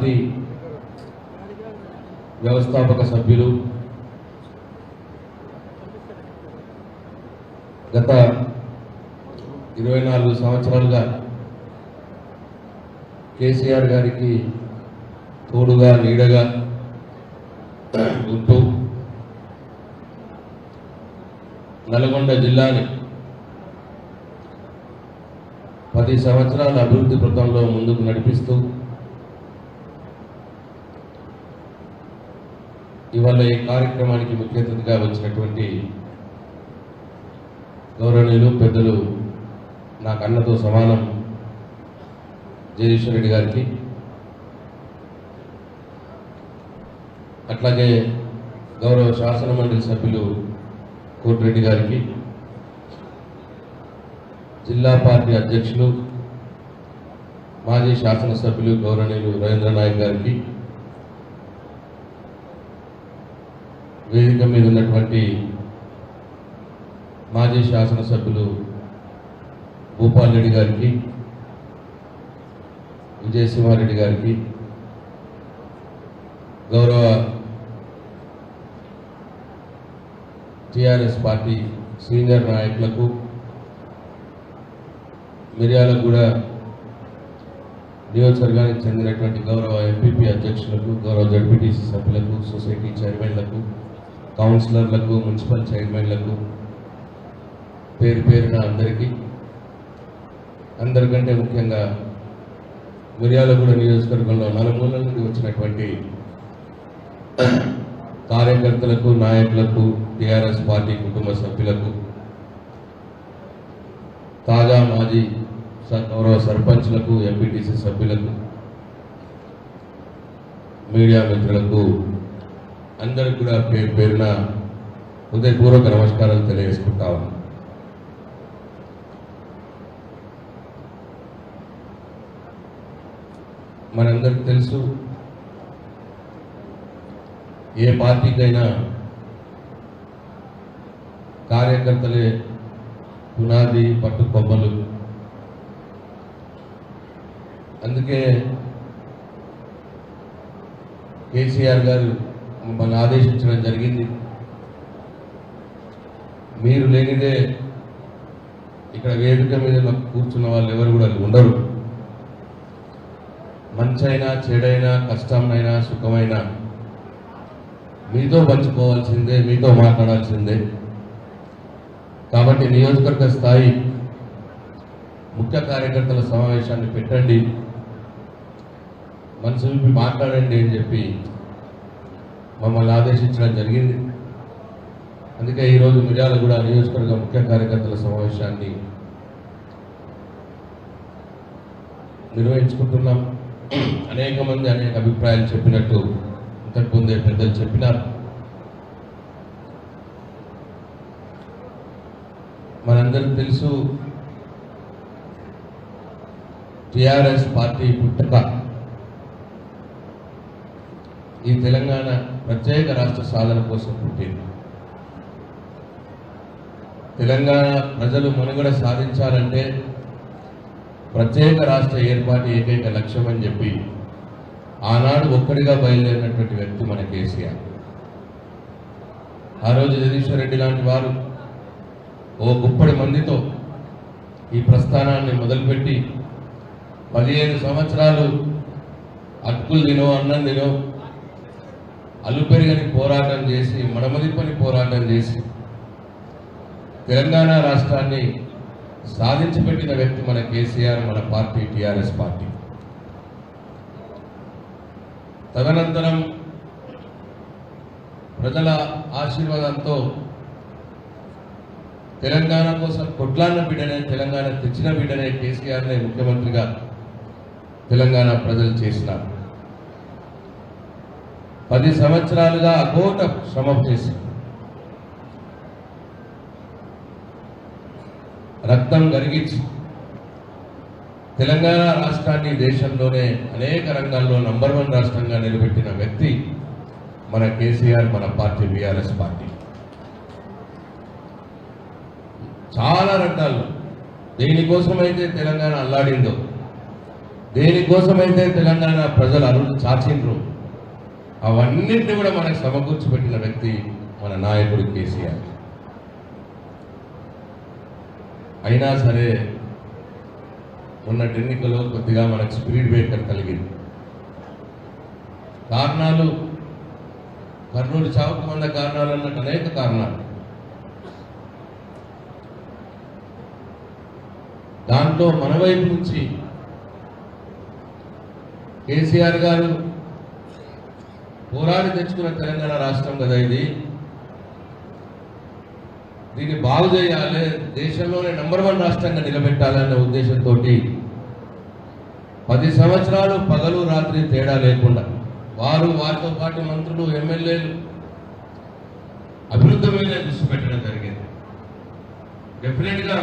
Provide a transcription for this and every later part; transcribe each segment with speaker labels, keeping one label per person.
Speaker 1: Party వ్యవస్థాపక సభ్యులు, గత 24 సంవత్సరాలుగా కేసీఆర్ గారికి తోడుగా నీడగా ఉంటూ నల్గొండ జిల్లాని 10 సంవత్సరాల అభివృద్ధి పథంలో ముందుకు నడిపిస్తూ ఇవాళ ఈ కార్యక్రమానికి ముఖ్య అతిథిగా వచ్చినటువంటి గౌరవనీయులు పెద్దలు నాకు అన్నతో సమానం జగదీశ్వర్ రెడ్డి గారికి, అట్లాగే గౌరవ శాసన మండలి సభ్యులు కోటిరెడ్డి గారికి, జిల్లా పార్టీ అధ్యక్షులు మాజీ శాసనసభ్యులు గౌరవనీయులు రవీంద్ర నాయక్ గారికి, వేదిక మీద ఉన్నటువంటి మాజీ శాసనసభ్యులు భూపాల్ రెడ్డి గారికి, విజయసింహారెడ్డి గారికి, గౌరవ టిఆర్ఎస్ పార్టీ సీనియర్ నాయకులకు, మిర్యాలగూడ నియోజకవర్గానికి చెందినటువంటి గౌరవ ఎంపీపీ అధ్యక్షులకు, గౌరవ జడ్పీటీసీ సభ్యులకు, సొసైటీ చైర్మన్లకు, కౌన్సిలర్లకు, మున్సిపల్ చైర్మన్లకు, పేరు పేరున అందరికంటే ముఖ్యంగా మిర్యాలగూడ నియోజకవర్గంలో నలుమూలల నుండి వచ్చినటువంటి కార్యకర్తలకు, నాయకులకు, టిఆర్ఎస్ పార్టీ కుటుంబ సభ్యులకు, తాజా మాజీ గౌరవ సర్పంచ్లకు, ఎంపీటీసీ సభ్యులకు, మీడియా మిత్రులకు అందరికి కూడా పేరు పేరున హృదయపూర్వక నమస్కారాలు తెలియజేసుకుంటా ఉన్నాను. మనందరికి తెలుసు, ఏ పార్టీకైనా కార్యకర్తలే పునాది, పట్టుకొమ్మలు. అందుకే కేసీఆర్ గారు మమ్మల్ని ఆదేశించడం జరిగింది, మీరు లేనిదే ఇక్కడ వేదిక మీద కూర్చున్న వాళ్ళు ఎవరు కూడా ఉండరు. మంచైనా, చెడైనా, కష్టమైనా, సుఖమైనా మీతో పంచుకోవాల్సిందే, మీతో మాట్లాడాల్సిందే. కాబట్టి నియోజకవర్గ స్థాయి ముఖ్య కార్యకర్తల సమావేశాన్ని పెట్టండి, మనసు విప్పి మాట్లాడండి అని చెప్పి మమ్మల్ని ఆదేశించడం జరిగింది. అందుకే ఈరోజు మిర్యాలగూడ నియోజకవర్గ ముఖ్య కార్యకర్తల సమావేశాన్ని నిర్వహించుకుంటున్నాం. అనేక మంది అనేక అభిప్రాయాలు చెప్పినట్టు ఇంతకుముందే పెద్దలు చెప్పినారు. మనందరికీ తెలుసు, టిఆర్ఎస్ పార్టీ పుట్టుక ఈ తెలంగాణ ప్రత్యేక రాష్ట్ర సాధన కోసం పుట్టింది. తెలంగాణ ప్రజలు మనుగడ సాధించాలంటే ప్రత్యేక రాష్ట్ర ఏర్పాటు ఏకైక లక్ష్యం అని చెప్పి ఆనాడు ఒక్కడిగా బయలుదేరినటువంటి వ్యక్తి మన కేసీఆర్. ఆ రోజు జగదీశ్వర్ రెడ్డి లాంటి వారు ఓ గుప్పడి మందితో ఈ ప్రస్థానాన్ని మొదలుపెట్టి 15 సంవత్సరాలు అక్కులు తినో, అన్నం తినో, అలుపెరిగని పోరాటం చేసి, మడమదిప్పని పోరాటం చేసి తెలంగాణ రాష్ట్రాన్ని సాధించి పెట్టిన వ్యక్తి మన కేసీఆర్, మన పార్టీ టిఆర్ఎస్ పార్టీ. తదనంతరం ప్రజల ఆశీర్వాదంతో తెలంగాణ కోసం కొట్లాన్న బిడ్డనే, తెలంగాణ తెచ్చిన బిడ్డనే కేసీఆర్నే ముఖ్యమంత్రిగా తెలంగాణ ప్రజలు చేసినారు. 10 సంవత్సరాలుగా అఘోట శ్రమ చేసి రక్తం గరిగించి తెలంగాణ రాష్ట్రాన్ని దేశంలోనే అనేక రంగాల్లో నంబర్ 1 రాష్ట్రంగా నిలబెట్టిన వ్యక్తి మన కేసీఆర్, మన పార్టీ బీఆర్ఎస్ పార్టీ. చాలా రంగాల్లో దేనికోసమైతే తెలంగాణ అల్లాడిందో, దేనికోసమైతే తెలంగాణ ప్రజలు అరులు చాచిండ్రు అవన్నింటినీ కూడా మనకు సమకూర్చిపెట్టిన వ్యక్తి మన నాయకుడు కేసీఆర్. అయినా సరే మొన్నటి ఎన్నికల్లో కొద్దిగా మనకు స్పీడ్ బ్రేకర్ కలిగింది. కారణాలు కర్నూలు చావుకు వంద కారణాలు అన్నట్టు అనేక కారణాలు. దాంట్లో మన వైపు నుంచి కేసీఆర్ గారు పోరాడి తెచ్చుకున్న తెలంగాణ రాష్ట్రం కదా ఇది, దీన్ని బాగు చేయాలి, దేశంలోనే నంబర్ 1 రాష్ట్రంగా నిలబెట్టాలనే ఉద్దేశంతో 10 సంవత్సరాలు పగలు రాత్రి తేడా లేకుండా వారితో పాటు మంత్రులు ఎమ్మెల్యేలు అభివృద్ధి మీద దృష్టి పెట్టడం జరిగింది. డెఫినెట్గా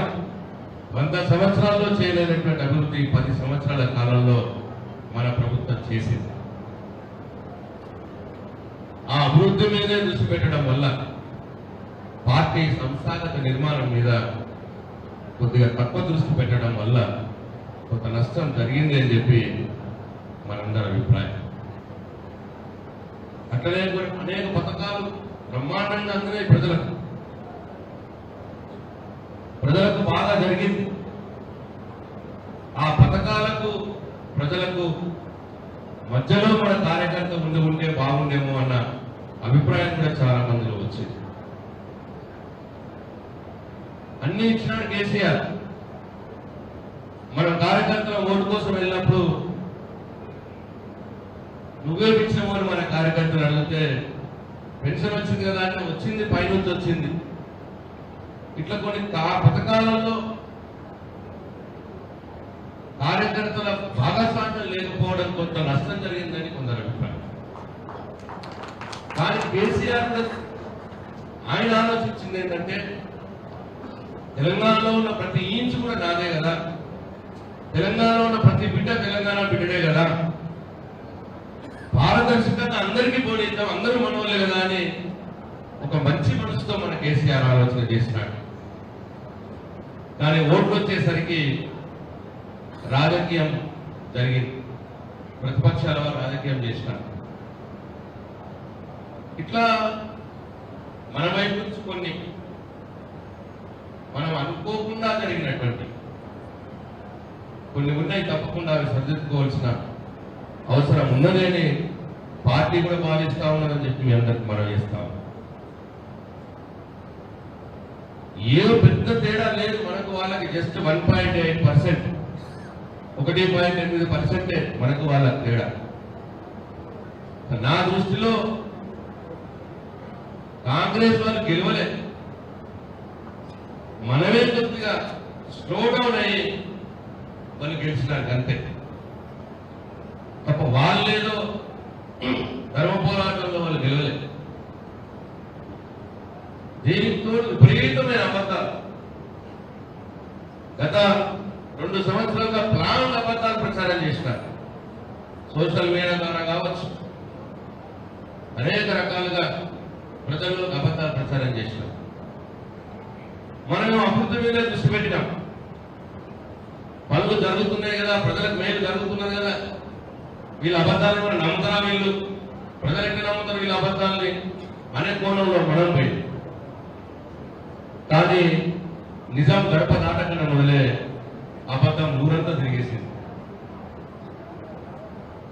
Speaker 1: 100 సంవత్సరాల్లో చేయలేనటువంటి అభివృద్ధి 10 సంవత్సరాల కాలంలో మన ప్రభుత్వం చేసింది. ఆ అభివృద్ధి మీదే దృష్టి పెట్టడం వల్ల పార్టీ సంస్థాగత నిర్మాణం మీద కొద్దిగా తక్కువ దృష్టి పెట్టడం వల్ల కొంత నష్టం జరిగింది అని చెప్పి మనందరి అభిప్రాయం. అట్లనే అనేక పథకాలు బ్రహ్మాండంగా అందినాయి ప్రజలకు బాగా జరిగింది. ఆ పథకాలకు ప్రజలకు మధ్యలో మన కార్యకర్త ముందు ఉంటే బాగుండేమో అన్న అభిప్రాయం కూడా చాలా మందిలో వచ్చింది. అన్ని ఇచ్చినాడు కేసీఆర్. మన కార్యకర్తల ఓటు కోసం వెళ్ళినప్పుడు నువ్వే ఇచ్చినావు అని మన కార్యకర్తలు అడిగితే పెన్షన్ వచ్చింది కదా అంటే వచ్చింది, పైనుంచి వచ్చింది. ఇట్లా కొన్ని పథకాలలో కార్యకర్తల భాగస్వామ్యం లేకపోవడం కొంత నష్టం జరిగిందని కొందరు అభిప్రాయం. కానీ కేసీఆర్ ఆయన ఆలోచించింది ఏంటంటే తెలంగాణలో ఉన్న ప్రతి ఇంచు కూడా నాదే కదా, తెలంగాణలో ఉన్న ప్రతి బిడ్డ తెలంగాణ బిడ్డడే కదా, పారదర్శకంగా అందరికీ పోనిద్దాం, అందరూ మనోలే కదా అని ఒక మంచి మనసుతో మన కేసీఆర్ ఆలోచన చేసినాడు. కానీ ఓట్లు వచ్చేసరికి రాజకీయం జరిగింది, ప్రతిపక్షాల వారు రాజకీయం చేసినారు. ఇట్లా మన వైపు నుంచి కొన్ని మనం అనుకోకుండా జరిగినటువంటి కొన్ని ఉన్నాయి, తప్పకుండా అవి సరిదిద్దుకోవాల్సిన అవసరం ఉన్నది అని పార్టీ కూడా భావిస్తా ఉన్నదని చెప్పి మీ అందరికి మనం చేస్తాం. ఏదో పెద్ద తేడా లేదు మనకు వాళ్ళకి, జస్ట్ 1.8%, 1.8% మనకు వాళ్ళకి తేడా. నా దృష్టిలో కాంగ్రెస్ వాళ్ళు గెలవలే, మనమే కొద్దిగా స్లో డౌన్ అయ్యి వాళ్ళు గెలిచినారు అంతే తప్ప వాళ్ళేదో ధర్మ పోరాటంలో వాళ్ళు గెలవలేదు. దీనితో విపరీతమైన అబద్ధాలు గత 2 సంవత్సరాలుగా ప్రాణ అబద్ధాలు ప్రచారం చేసినారు. సోషల్ మీడియా ద్వారా కావచ్చు, అనేక రకాలుగా ప్రజల్లో అబద్ధాలు ప్రచారం చేసినారు. మనం అభివృద్ధి మీద దృష్టి పెట్టినాం, పనులు జరుగుతున్నాయి కదా, ప్రజలకు మేలు జరుగుతున్నది కదా, వీళ్ళ అబద్ధాలను మనం నమ్ముతారా, వీళ్ళు ప్రజలు ఎట్లా నమ్ముతారు వీళ్ళ అబద్ధాలని అనే కోణంలో మనం పోయింది. కానీ నిజం గడప దాటకుండా మొదలే అబద్ధం ఊరంతా తిరిగేసింది.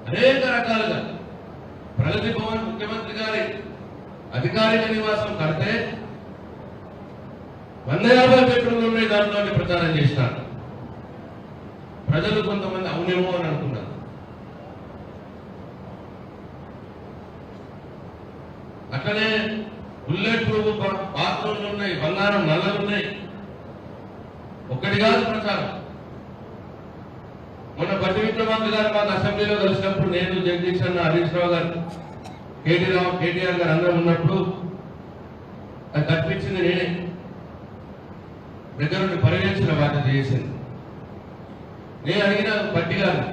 Speaker 1: అనేక రకాలుగా ప్రగతి భవన్ ముఖ్యమంత్రి గారి అధికారిక నివాసం కడితే 150 బెడ్రూమ్లు ఉన్నాయి, దాంట్లో ప్రచారం చేసినారు. ప్రజలు కొంతమంది అవునేమో అని అనుకున్నారు. అట్లనే బుల్లెట్ ప్రూఫ్ బాత్రూమ్లు ఉన్నాయి, బంగారం నల్లలు ఉన్నాయి, ఒక్కటి కాదు ప్రచారం. మొన్న బట్టి విక్రమార్క గారు మాకు అసెంబ్లీలో కలిసినప్పుడు నేను, జగదీష్ అన్న, హరీష్ రావు గారు, కేటీఆర్ గారు అందరూ ఉన్నప్పుడు అది కల్పించింది నేనే, దగ్గర నుండి పర్యవేక్షణ బాధ్యత చేసింది. నేను అడిగిన బట్టి గారు,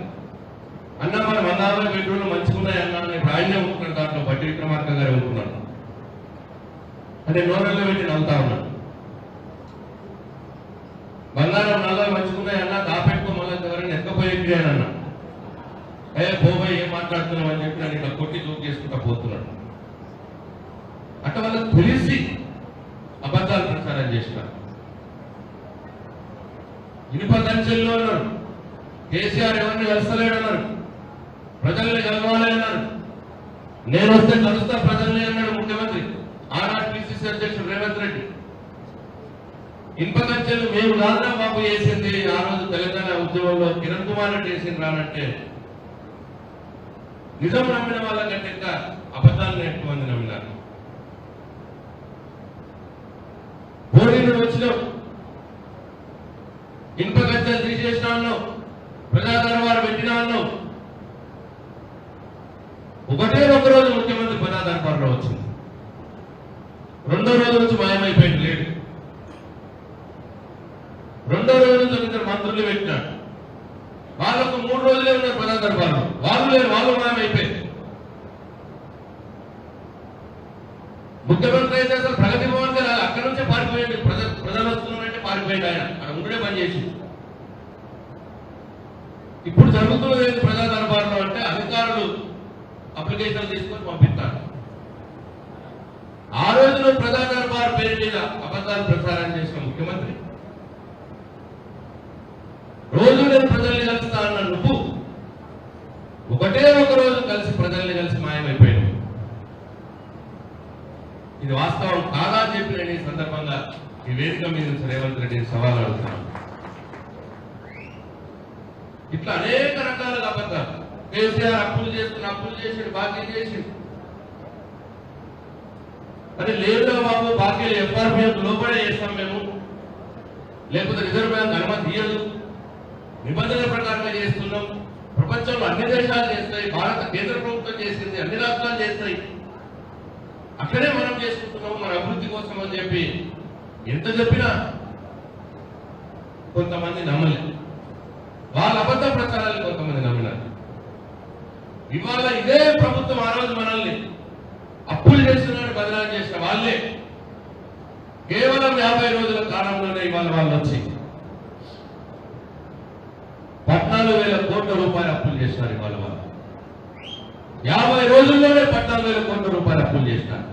Speaker 1: అన్న మన 150 బెడ్రూమ్లు మంచిగా ఉన్నాయి అన్నాను. ఇప్పుడు ఆయనే ఉంటున్నాడు, దాంట్లో బట్టి విక్రమార్క గారే ఉంటున్నాడు అంటే నోరెల్లో పెట్టి నవ్వుతా ఉన్నాడు. బంగారం నల్లలు మంచుకున్నాయి అన్న, దాపెట్టుకో మళ్ళీ ఎవరైనా ఎక్కపోయేది అని అన్నా. పోబాయి ఏం మాట్లాడుతున్నావు అని చెప్పి నన్ను ఇలా కొట్టి జోక్ చేసుకుంటా పోతున్నాడు. అట్లా వాళ్ళకి తెలిసి అబద్ధాలు ప్రచారం చేసినారు. ఇనుప దంచెల్లో అన్నారు, కేసీఆర్ ఎవరిని కలుస్తలేడు అన్నారు, ప్రజల్ని కలవాలి అన్నారు. నేను వస్తే కలుస్తా ప్రజల్ని అన్నాడు ముఖ్యమంత్రి. ఆనాడు పిసిసి అధ్యక్షుడు రేవంత్ రెడ్డి. ఇనుప దంచెలు మేము రాదా బాబు వేసింది ఆ రోజు తెలంగాణ ఉద్యమంలో కిరణ్ కుమార్ రెడ్డి వేసింది రానంటే నిజం నమ్మిన వాళ్ళకంటే ఇంకా అబద్ధాలను ఎక్కువ మంది నమ్మినారు. బోడీ నుండి వచ్చినాం, ఇనుప గజ్జలు తీసేసిన అన్నాం, ప్రజా దర్బారు పెట్టినా అన్నాం. ఒకటే ఒక రోజు ముఖ్యమంత్రి ప్రజా దర్బార్లో వచ్చింది, రెండో రోజు నుంచి మాయమైపోయింది లేడు. రెండో రోజు నుంచి ఇద్దరు మంత్రులు పెట్టినాడు, వాళ్ళకు 3 రోజులే ఉన్నారు ప్రజా దర్బార్లో, వాళ్ళు లేరు, వాళ్ళు మాయమైపోయింది. ముఖ్యమంత్రి అయితే అసలు ప్రగతి భవన్ కదా అక్కడి నుంచే పారిపోయింది. ప్రజలు వస్తున్నారంటే పారిపోయింది, ఆయన అక్కడ ఉండే పనిచేసి. ఇప్పుడు జరుగుతున్నది ఏంటి ప్రజా దర్బార్లో అంటే అధికారులు అప్లికేషన్ తీసుకొని పంపిస్తారు. ఆ రోజున ప్రజా దర్బార్ పేరు మీద అబద్ధాలు ప్రచారం చేసిన ముఖ్యమంత్రి రోజు నేను ప్రజల్ని కలుస్తా అన్న నువ్వు ఒకటే ఒక రోజు కలిసి ప్రజల్ని కలిసి మాయమైపోయావు. ఇది వాస్తవం కాదా అని చెప్పి నేను ఈ సందర్భంగా ఈ వేదిక మీద రేవంత్ రెడ్డిని సవాల్ అడుగుతున్నాను. ఇట్లా అనేక రకాలుగా అబద్ధాలు. కేసీఆర్ అప్పులు చేసాడు, బాకీ చేసాడు. అంటే లేదు బాబు, బాకీలు ఎఫ్ఆర్బిఎఫ్ లోపడే చేస్తాం మేము, లేకపోతే రిజర్వ్ బ్యాంక్ అనుమతి ఇయ్యదు, నిబంధనల ప్రకారంగా చేస్తున్నాం. ప్రపంచంలో అన్ని దేశాలు చేస్తాయి, భారత కేంద్ర ప్రభుత్వం చేసింది, అన్ని రాష్ట్రాలు చేస్తాయి, అక్కడే మనం చేసుకుంటున్నాము మన అభివృద్ధి కోసం అని చెప్పి ఎంత చెప్పినా కొంతమంది నమ్మలేదు. వాళ్ళ అబద్ధ ప్రచారాలు కొంతమంది నమ్మినారు. ఇవాళ ఇదే ప్రభుత్వం ఆ రోజు మనల్ని అప్పులు చేస్తున్నారని బదనాలు చేసిన వాళ్ళే కేవలం 50 రోజుల కాలంలోనే ఇవాళ వాళ్ళు వచ్చి 14,000 కోట్ల రూపాయలు అప్పులు చేసినారు. ఇవాళ వాళ్ళు 50 రోజుల్లోనే 14,000 కోట్ల రూపాయలు అప్పులు చేసినారు.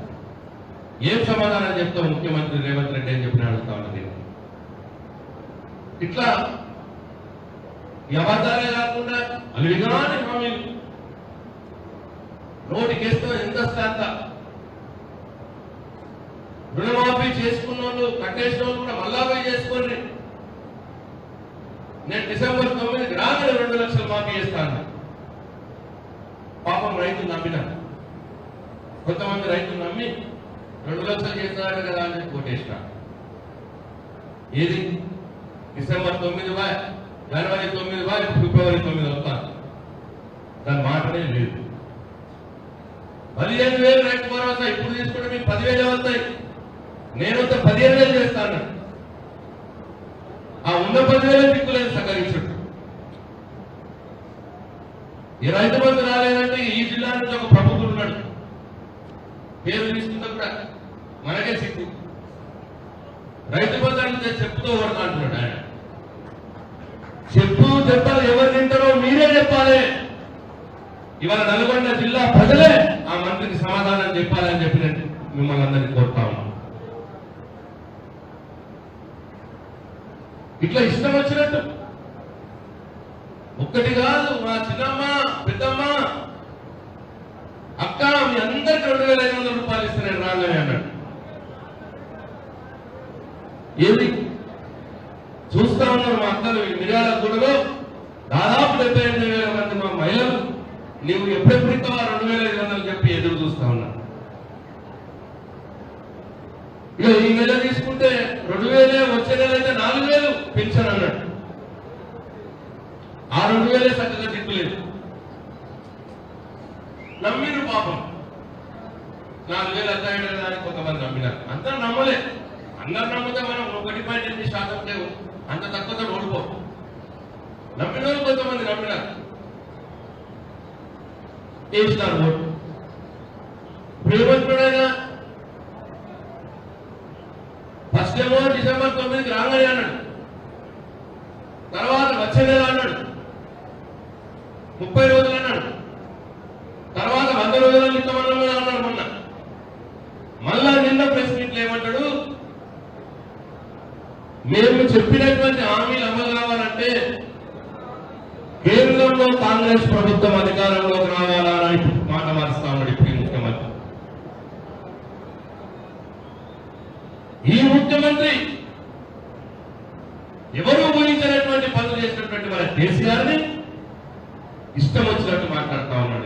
Speaker 1: ఏం సమాధానం చెప్తాం ముఖ్యమంత్రి రేవంత్ రెడ్డి అని చెప్పి అడుగుతా ఉన్నది. ఇట్లా అబద్ధాలే కాకుండా అలివిగానే హామీలు నోటికేస్తూ ఎంత అంత రుణమాఫీ చేసుకున్న వాళ్ళు కట్టేసిన వాళ్ళు కూడా మళ్ళా పోయి చేసుకోండి. నేను డిసెంబర్ 9 రాగానే 2 లక్షలు మాఫీ చేస్తాను. పాపం రైతులు నమ్మినారు. కొంతమంది రైతులు నమ్మి 2 లక్షలు చేస్తున్నాడు కదా అని చెప్పి కొట్టేసిన. ఏది డిసెంబర్ 9 జనవరి 9 ఫిబ్రవరి 9 వస్తాను, దాని మాటనే లేదు. 15,000 రైతు భరోసా ఇప్పుడు తీసుకుంటే మీకు 10,000 వస్తాయి. నేను 15,000 చేస్తాను. ఆ ఉన్న 10,000 దిక్కులేదు సహకరించుడు. ఈ రైతు బంధు రాలేదంటే ఈ జిల్లా నుంచి ఒక ప్రభుత్వం ఉన్నాడు, పేరు తీసుకుంటే కూడా మనకే సిగ్గు. రైతు బంధు అంటే చెప్పుతూ కొడతా అంటున్నాడు ఆయన. చెప్పాలి, ఎవరు తింటారో మీరే చెప్పాలి. ఇవాళ నల్గొండ జిల్లా ప్రజలే ఆ మంత్రికి సమాధానం చెప్పాలని చెప్పి నేను మిమ్మల్ని అందరినీ కోరుతా ఉన్నాను. ఇట్లా ఇష్టం వచ్చినట్టు ఒక్కటి కాదు, మా చిన్నమ్మ పెద్దమ్మ అక్క మీ అందరికి 2,500 రూపాయలు ఇస్తున్నాడు రాగానే అన్నాడు. ఏది చూస్తా ఉన్నారు మా అక్కలు మిర్యాలగూడలో దాదాపు 78,000 మంది మా మహిళలు నీవు ఎప్పుడెప్పుడు ఇస్తావా 2,500 చెప్పి ఎదురు చూస్తా ఉన్నా. ఇక ఈ నెల తీసుకుంటే 2,000, వచ్చే నెల అయితే 4,000 పెన్షన్ అన్నాడు. ఆ 2,000 చక్కగా తిప్పులేదు. నమ్మిరు పాపం. 4,000 అర్థమయ్యేదానికి కొంతమంది నమ్మినారు. అంతా నమ్మలే. అందరు నమ్మితే మనం 1.8% అంత తక్కువతో ఓడిపో. నమ్మిన వాళ్ళు కొంతమంది నమ్మినారు, వేసినారు ఓటు. ప్రేమంతుడైనా ఫస్ట్ ఏమో డిసెంబర్ 9 రాగానే అన్నాడు, తర్వాత వచ్చే నెల అన్నాడు, 30 రోజులు అన్నాడు. రోజులు ఇస్తామన్నా అన్నారు మొన్న. మళ్ళా నిన్న ప్రెస్ మీట్లు ఏమంటాడు, మేము చెప్పినటువంటి హామీలు అమలు కావాలంటే కేంద్రంలో కాంగ్రెస్ ప్రభుత్వం అధికారంలోకి రావాలా అని మాట మారుస్తా ఉన్నాడు ఇప్పుడు ముఖ్యమంత్రి. ఈ ముఖ్యమంత్రి ఎవరు ఊహించినటువంటి పనులు చేసినటువంటి మన కేసీఆర్ని ఇష్టం వచ్చినట్టు మాట్లాడుతా ఉన్నాడు.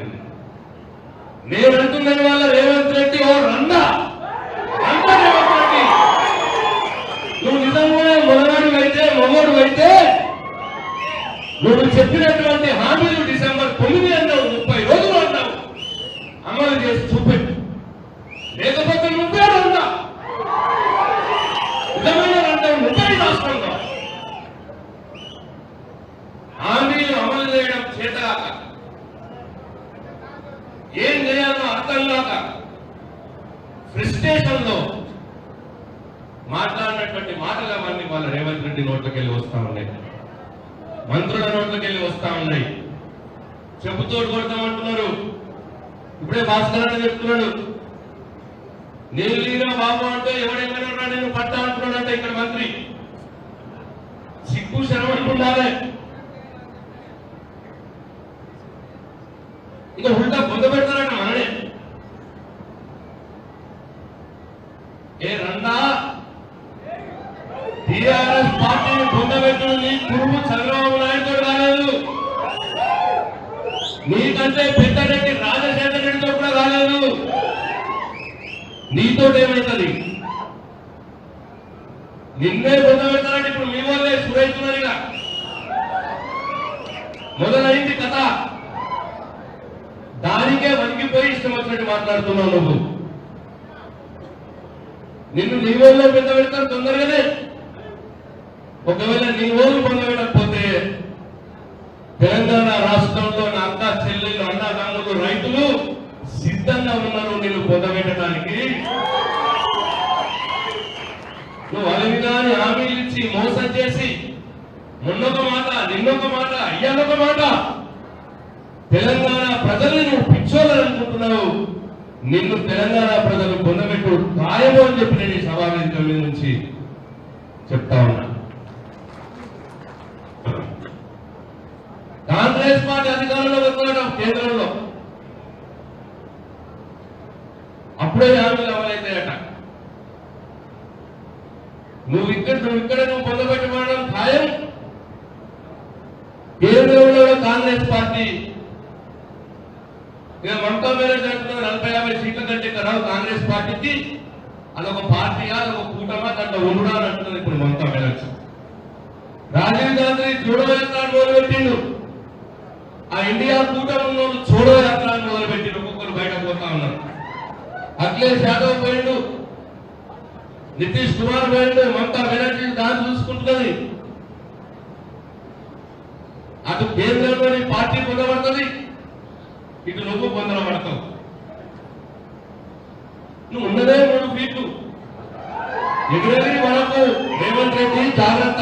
Speaker 1: నేను అంటున్నాను వాళ్ళ రేవంత్ రెడ్డి ఓ రండా రేవంత్ రెడ్డి, నువ్వు నిజంగా మొగోడు అయితే నువ్వు చెప్పినటువంటి హామీలు డిసెంబర్ 9 అన్నావు, 30 రోజులు అన్నావు, అమలు చేసి చూపెట్టు. లేకపోతే నువ్వే రండా, నిజమైన రండా నువ్వే రాష్ట్రంలో హామీలు అమలు చేయడం చేతగాక, ఏం చేయాలో అర్థం కాక ఫ్రస్ట్రేషన్ లో మాట్లాడినటువంటి మాటలు అవన్నీ వాళ్ళ రేవంత్ రెడ్డి నోట్లోకి వెళ్ళి వస్తా ఉన్నాయి, మంత్రుల నోట్లోకి వెళ్ళి వస్తా ఉన్నాయి. చెప్పుతోడు కొడతామంటున్నారు. ఇప్పుడే భాస్కర్ అని చెప్తున్నాడు, నేను లీనా బాబు అంటే ఎవడెక్కడన్నా నేను పట్టా అంటున్నాడంటే ఇక్కడ మంత్రి. సిగ్గు శరవనుకుండాలి. ఇక ఉల్టా పొంద పెడతారట మననే. ఏ రండా టీఆర్ఎస్ పార్టీని పొందబెట్టడం నీ గురువు చంద్రబాబు నాయుడుతో కాలేదు, నీకంటే పెద్దరెడ్డి రాజశేఖర రెడ్డితో కూడా కాలేదు. నీతో ఏమవుతుంది? నిన్నే పొందబెడతారంటే ఇప్పుడు మీ వాళ్ళే సురేస్తున్నారుగా. మొదలైంది కథ. దానికే వణికిపోయి ఇష్టం వచ్చినట్టు మాట్లాడుతున్నావు నువ్వు. నిన్ను నీ వాళ్ళు పొందబెడతారు తొందరగానే. ఒకవేళ నీ వాళ్ళు పొందబెట్టకపోతే తెలంగాణ రాష్ట్రంలో నా అక్క చెల్లెళ్ళు అన్నదమ్ములు రైతులు సిద్ధంగా ఉన్నారు నిన్ను పొందబెట్టడానికి. నువ్వు అలవిదాని హామీలు ఇచ్చి మోసం చేసి మొన్నొక మాట నిన్నొక మాట అయ్యానొక మాట తెలంగాణ ప్రజల్ని నువ్వు పిచ్చోళ్ళని అనుకుంటున్నావు. నిన్ను తెలంగాణ ప్రజలు పొందబెట్టు ఖాయము అని చెప్పి నేను ఈ సభావేదిక మీద నుంచి చెప్తా ఉన్నా. కాంగ్రెస్ పార్టీ అధికారంలో వస్తున్నాడు కేంద్రంలో, అప్పుడే హామీలు అమలైతాయట. నువ్వు ఇక్కడ పొందబెట్టడం ఖాయం. కేంద్రంలో కాంగ్రెస్ పార్టీ ఇక మమతా బెనర్జీ అంటున్నారు 40-50 సీట్ల కంటే రావు కాంగ్రెస్ పార్టీకి. అదొక పార్టీగా అదొక కూటమా దాంట్లో ఉండుడా అని అంటున్నారు ఇప్పుడు మమతా బెనర్జీ. రాజీవ్ గాంధీ చూడో యాత్ర మొదలుపెట్టిండు. ఆ ఇండియా కూటమిలో చూడో యాత్ర మొదలుపెట్టిండు. ఒక్కొక్కరు బయట పోతా ఉన్నారు. అఖిలేష్ యాదవ్ పోయిండు, నితీష్ కుమార్ పోయిండు, మమతా బెనర్జీ దాన్ని చూసుకుంటున్నది. అటు కేంద్రంలోని పార్టీ పొందబడుతుంది, ఇటు నువ్వు పొందబడతావు. నువ్వు ఉన్నదే 3 ఫీట్లు ఎదురెదిరి మనకు రేవంత్ రెడ్డి జాగ్రత్త.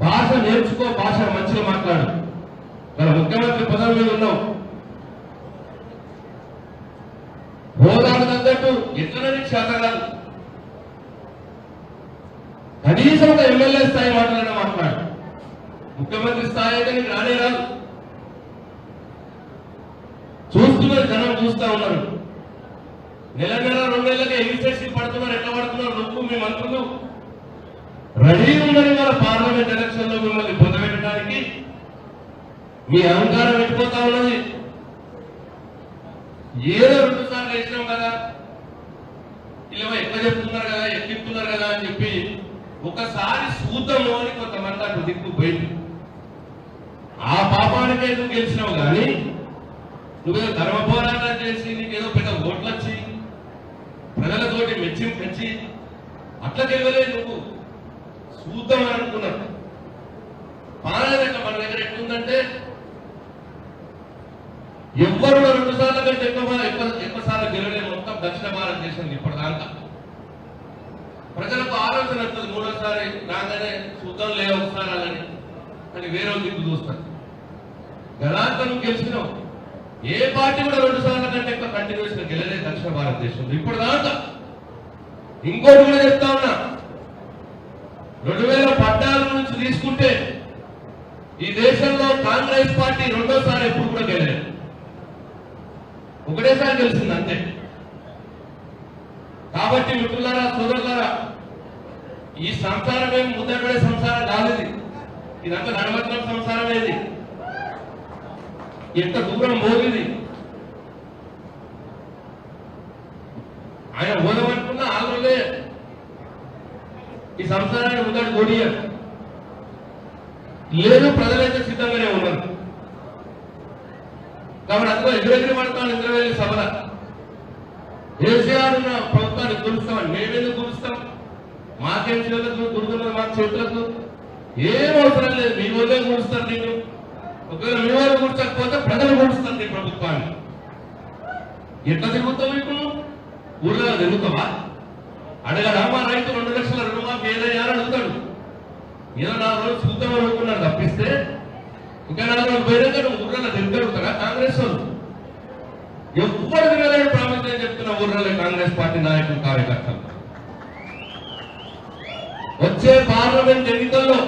Speaker 1: భాష నేర్చుకో, భాష మంచిగా మాట్లాడు. మన ముఖ్యమంత్రి పదవి మీద ఉన్నావు, హోదాకు తగ్గట్టు ఎట్లనే శాత కాదు. కనీసం ఒక ఎమ్మెల్యే స్థాయి మాట్లాడు. ముఖ్యమంత్రి స్థాయి అయితే నీకు రానే రాదు. చూస్తున్నారు, జనం చూస్తా ఉన్నారు. నెల 2 నెలలకే ఎగ్జిస్టెన్సీ పడుతున్నారు. ఎట్లా పడుతున్నారు? నువ్వు మీ మంత్రులు రెడీ ఉన్నది మన పార్లమెంట్ ఎలక్షన్ లో మిమ్మల్ని పొందబెట్టడానికి. మీ అహంకారం వెళ్ళిపోతా ఉన్నది. ఏదో 2 సార్లు వేసినాం కదా, ఇలా ఎక్కువ చెప్తున్నారు కదా, ఎక్కిస్తున్నారు కదా అని చెప్పి ఒకసారి సూతంలో అని కొంతమంది అటు దిక్కు పోయింది. ఆ పాపానికే నువ్వు గెలిచినావు కానీ నువ్వేదో ధర్మ పోరాటం చేసి నీకేదో పెద్ద ఓట్లు వచ్చి ప్రజలతోటి మెచ్చి అట్లా గెలవలేదు. నువ్వు సూతం అని అనుకున్నావు. పాలన మన దగ్గర ఎట్లుందంటే ఎవ్వరు 2 సార్ల కంటే ఎక్కువ సార్లు గెలవలేదు మొత్తం దక్షిణ భారతదేశం ఇప్పటిదాకా. ప్రజలకు ఆలోచన వస్తుంది 3వసారి రాగానే చూద్దాం లేదు ఒకసారి అని, కానీ వేరే దిక్కు చూస్తారు. గణాంతం గెలిచినావు. ఏ పార్టీ కూడా 2 సార్ల కంటే ఎక్కువ కంటిన్యూస్ గా గెలలేదు దక్షిణ భారతదేశంలో ఇప్పుడు దాకా. ఇంకోటి కూడా చెప్తా ఉన్నా, 2014 నుంచి తీసుకుంటే ఈ దేశంలో కాంగ్రెస్ పార్టీ 2వ సారి ఎప్పుడు కూడా గెలలేదు, ఒకటేసారి గెలిచింది అంతే. కాబట్టి మిత్రులారా, సోదరులారా, ఈ సంసారం ఏమి ముద్దపడే సంసారం కాలేదు, ఇదంతా నడవత్రం సంసారం ఏది, ఎంత దూరం పోయింది. ఆయన పోదామనుకున్నా ఆల్రెడీ ఈ సంసారాన్ని ముందడు కొడియారు లేదు, ప్రజలైతే సిద్ధంగానే ఉన్నారు. కాబట్టి అందులో ఎదురెగిరి పడతాను ఇంద్రవేలి సభల కేసీఆర్ ఉన్న ప్రభుత్వాన్ని కూలుస్తామని మేమేందుకు కూలుస్తాం, మాకేం చేతులకు గురుతున్నది, మాకు చేతులకు ఏం అవసరం లేదు. మీ వాళ్ళే కూలుస్తారు నేను, ఒకవేళ మీ వాళ్ళు కూర్చోకపోతే ప్రజలు కూలుస్తారు నీ ప్రభుత్వాన్ని. ఎట్లా తిరుగుతావు? ఇప్పుడు ఊళ్ళో తిరుగుతావా? అడగడా మా రైతు 2 లక్షల రుణమాఫీ ఏదైనా అడుగుతాడు. ఏదో 4 రోజులు చూద్దాం అనుకున్నారు తప్పిస్తే ఇంకా 4 రోజులు పోయినాక ఊర్లలో తిరుగుతాడా కాంగ్రెస్ వాళ్ళు? ఎప్పుడు తిరగలేని ప్రాముఖ్యత చెప్తున్న ఊర్లలో కాంగ్రెస్ పార్టీ నాయకులు, కార్యకర్తలు. వచ్చే పార్లమెంట్ ఎన్నికల్లో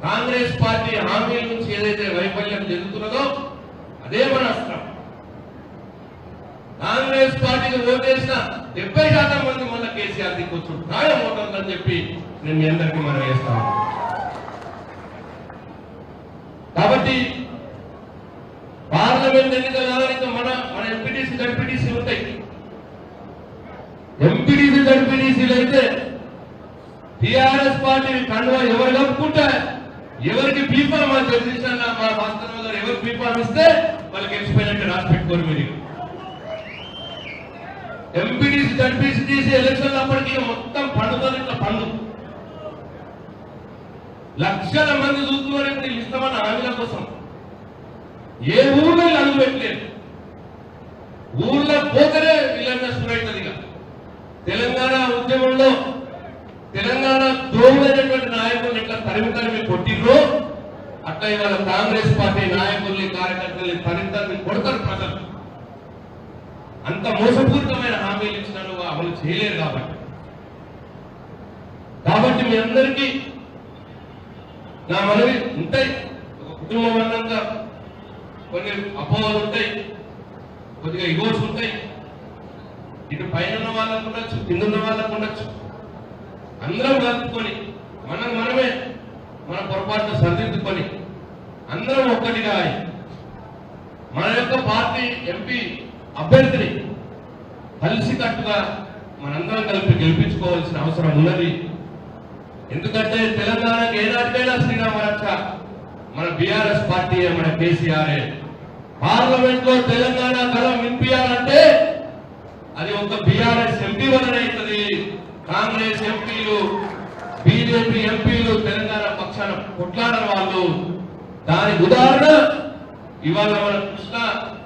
Speaker 1: కాంగ్రెస్ పార్టీ హామీల నుంచి ఏదైతే వైఫల్యం జరుగుతున్నదో అదే మన అస్త్రం. కాంగ్రెస్ పార్టీకి ఓటేసిన 70% మంది మళ్ళీ కేసీఆర్ దిక్కొచ్చు ఖాయం ఓటర్లని చెప్పి నేను మీ అందరికీ మనం వేస్తాను. కాబట్టి పార్లమెంట్ ఎన్నికలు కావాలంటే మన ఎంపీటీసీ జడ్పీటీసీ ఉంటాయి. ఎంపీటీసీ జడ్పీటీసీలు అయితే టీఆర్ఎస్ పార్టీ కండువా ఎవరు కప్పుకుంటే ఎవరికి బీఫామ్ అని జగదీశ్ మా భాస్కర్ గారు ఎవరికి బీఫామ్ ఇస్తే వాళ్ళకి గెలిచిపోయినట్టు రాసి పెట్టుకోరు. మీరు ఎంపీటీసీ జడ్పీటీసీ ఎలక్షన్ అప్పటికి మొత్తం పండుగలు ఇట్లా పండు లక్షల మంది చూస్తున్నారు. ఇప్పుడు ఇష్టమన్న హామీల కోసం ఏ ఊళ్ళో అడుగు పెట్టలేదు. ఊళ్ళో పోతేనే వీళ్ళన్న సురైతదిగా. తెలంగాణ ఉద్యమంలో తెలంగాణ ద్రోహులైనటువంటి నాయకుల్ని ఎట్లా తరిమి కొట్టిర్రో అట్లా ఇవాళ కాంగ్రెస్ పార్టీ నాయకుల్ని, కార్యకర్తల్ని తరిమి కొడతారు ప్రజలు. అంత మోసపూరితమైన హామీలు ఇచ్చినా నువ్వు అమలు చేయలేరు. కాబట్టి మీ అందరికీ నా మనవి ఉంటాయి. ఒక కుటుంబం అన్నాక కొన్ని అపోహలు ఉంటాయి, కొద్దిగా ఇగోస్ ఉంటాయి. ఇటు పైన ఉన్న వాళ్ళకు ఉండొచ్చు, కింద ఉన్న వాళ్ళకు ఉండొచ్చు. అందరం కలుపుకొని మనమే మన పొరపాటును సరిదిద్దుకొని అందరం ఒక్కటిగా మన యొక్క పార్టీ ఎంపీ అభ్యర్థిని కలిసికట్టుగా మనందరం కలిపి గెలిపించుకోవాల్సిన అవసరం ఉన్నది. ఎందుకంటే తెలంగాణకి ఏనాటికైనా శ్రీరామ రక్ష మన బీఆర్ఎస్ పార్టీ, మన కేసీఆర్. పార్లమెంట్ లో తెలంగాణ గలం వినిపించాలంటే అది ఒక బీఆర్ఎస్ ఎంపీ వల్లనే అవుతుంది. కాంగ్రెస్ ఎంపీలు, బీజేపీ ఎంపీలు తెలంగాణ పక్షాన కొట్లాడని వాళ్ళు. దానికి ఉదాహరణ ఇవాళ మన కృష్ణా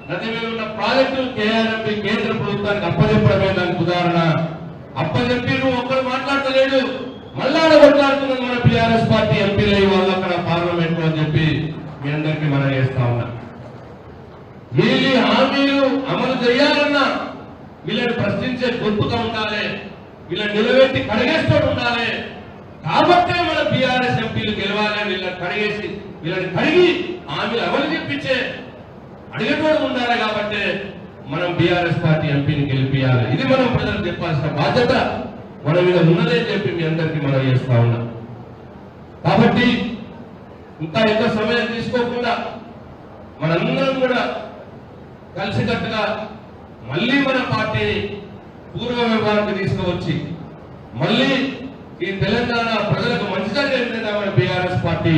Speaker 1: నది మీద ఉన్న ప్రాజెక్టు కేఆర్ఎంపీ కేంద్ర ప్రభుత్వానికి అప్పచెప్పడమే దానికి ఉదాహరణ. అప్పచెప్పి నువ్వు ఒక్కరు మాట్లాడతలేడు, మళ్ళా కొట్లాడుతున్నది మన బీఆర్ఎస్ పార్టీ ఎంపీలు వాళ్ళు అక్కడ పార్లమెంట్ అని చెప్పి మీ అందరికీ మనం చేస్తా ఉన్నా. వీళ్ళ హామీలు అమలు చేయాలన్నా వీళ్ళని ప్రశ్నించే గొంతుగా ఉండాలి, వీళ్ళని నిలబెట్టి కడిగేస్తూ ఉండాలి. కాబట్టే మన బీఆర్ఎస్ ఎంపీలు గెలవాలి. వీళ్ళని కడిగేసి వీళ్ళని కడిగి హామీలు అమలు చెప్పించే అడిగేటోడు ఉండాలి. కాబట్టి మనం బీఆర్ఎస్ పార్టీ ఎంపీని గెలిపియాలి. ఇది మనం ప్రజలకు చెప్పాల్సిన బాధ్యత మన మీద ఉన్నదే చెప్పి మీ అందరికీ మనం చేస్తా ఉన్నాం. కాబట్టి ఇంకా ఎక్కువ సమయం తీసుకోకుండా మనందరం కూడా కలిసికట్టుగా మళ్ళీ మన పార్టీని పూర్వ విభాగానికి తీసుకువచ్చి మళ్ళీ ఈ తెలంగాణ ప్రజలకు మంచి జరిగే మన బీఆర్ఎస్ పార్టీ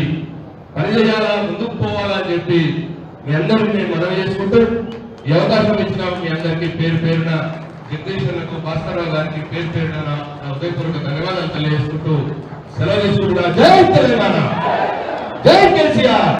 Speaker 1: పనిచేయాలా, ముందుకు పోవాలని చెప్పి మీ అందరికీ నేను మనవి చేసుకుంటూ ఈ అవకాశం ఇచ్చిన మీ అందరికీ పేరు పేరున జగదీశ్వరులకు, భాస్కరరావు గారికి పేరు పేరున నా హృదయపూర్వక ధన్యవాదాలు తెలియజేసుకుంటూ సెలవు తీసుకుంటున్నా. జై తెలంగాణ, జై కేసీఆర్.